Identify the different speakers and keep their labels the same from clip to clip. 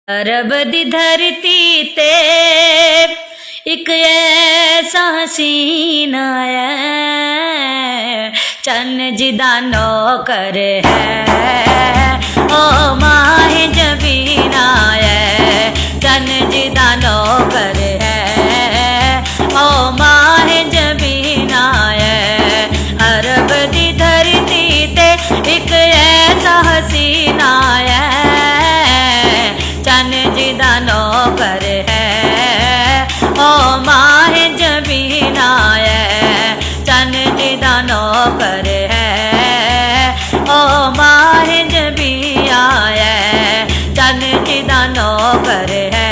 Speaker 1: अरब दी धरती ते एक ऐसा हसीना है, चन्न जिदा नौकर है ओ माहे जबीना है, चन्न जिदा नौकर है ओ माहे जबीना है। अरब दी धरती ते एक ऐसा हसीना है, चन्न जिदा नौकर है ओ माहे जबीना है, चन्न जिदा नौकर है ओ माहे जबीना है, चन्न जिदा नौकर है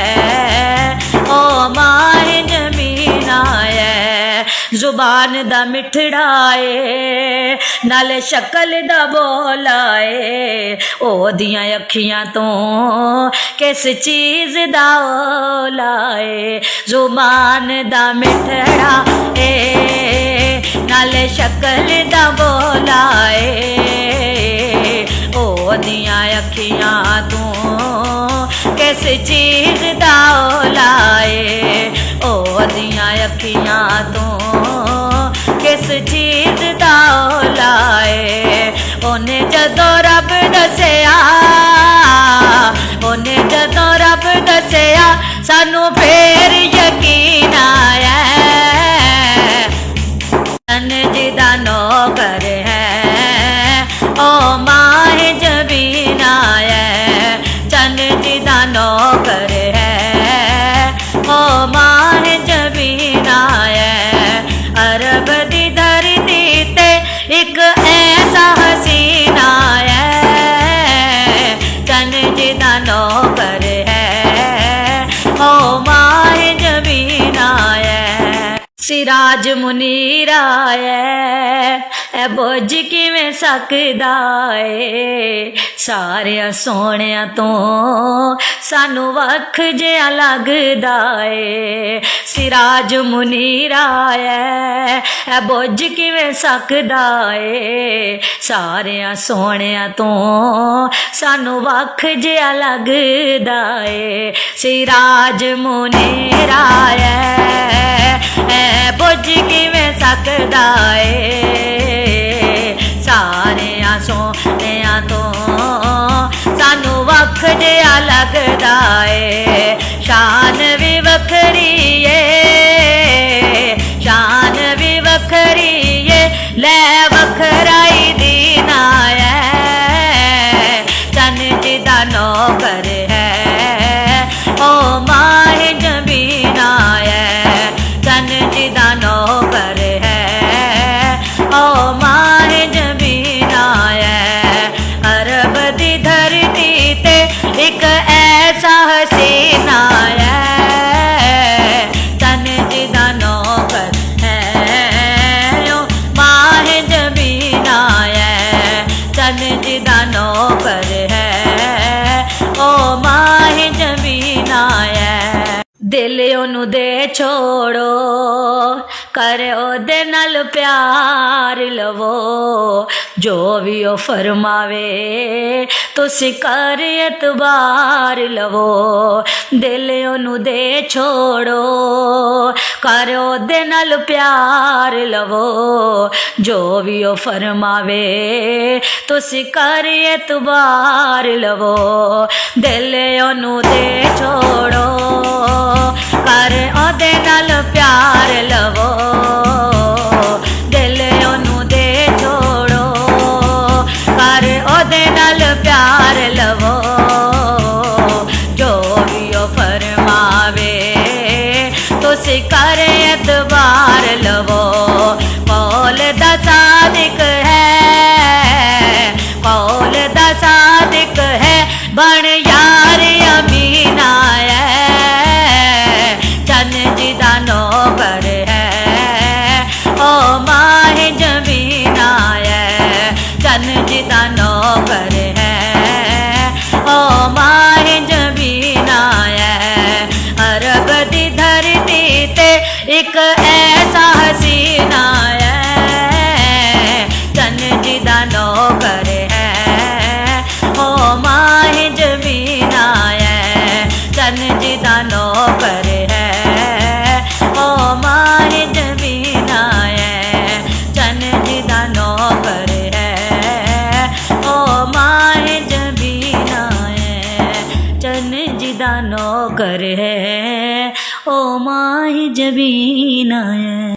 Speaker 1: ओ माहे जबीना है। जुबान दा मिठड़ा है नाले शक्ल दा बोला है, ओदियां अखियां तो किस चीज दा ओला है। जुबान दा मिठड़ा है नाले शक्ल दा बोला है, ओदियां अखियां तो किस चीज दा ओला है, ओदियां अखियां तो किस चीज दा ओला है। ओने जदों रब दसिया, ओने जदों रब दसिया सानू फेर यकीन आया, चन्न जिदा नौकर है ओ माहे जबीना है, चन्न जिदा नौकर है ओ माहे जबीना है। अरब दी धरती ते एक ऐसा हसीना है, चन्न जिदा नौकर है ओ माहे जबीना है। सिराज मुनीरा है बुझ किवें सकदा है, सारिया सोहणिया तो सानू वख जिहा लगदा है। सिराज मुनीरा है बुझ किवें सकदा है, सारिया सोहणिया तो सानू वख जिहा लगदा है। सिराज मुनीरा है बुझ किवें सकदा है, सारिया सोहणिया तो सानू वख जिहा लगदा है। शान भी वखरी है, शान भी वखरी है लै वखराई दीना है, चन्न जिदा नौकर है ओ माहे जबीना है, चन्न जिदा नौकर है ओ माहे जबीना है। अरब दी धरती ते एक ऐसा हसीना है, चन्न जिदा नौकर है ओ माहे जबीना है, चन्न जिदा नौकर है ओ माहे जबीना है। दिल ओनू दे छोड़ो कर ओदे नाल प्यार लवो, जो भी ओ फरमावे तुसी कर एतबार लवो। दिल ओनू दे छोड़ो कर ओदे नाल प्यार लवो, जो भी ओ फरमावे तुसी कर एतबार लवो। दिल ओनू दे छोड़ो कर ओदे नाल प्यार लवो, दिल ओनू दे छोड़ो कर ओदे नाल प्यार लवो, जो भी ओ फरमावे तुसी कर एतबार लवो। कौल दा सादिक है, कौल दा सादिक है बन यार अमीना है, चन्न जिदा नौकर है तेरा नौकर है ओ माही जबीना है।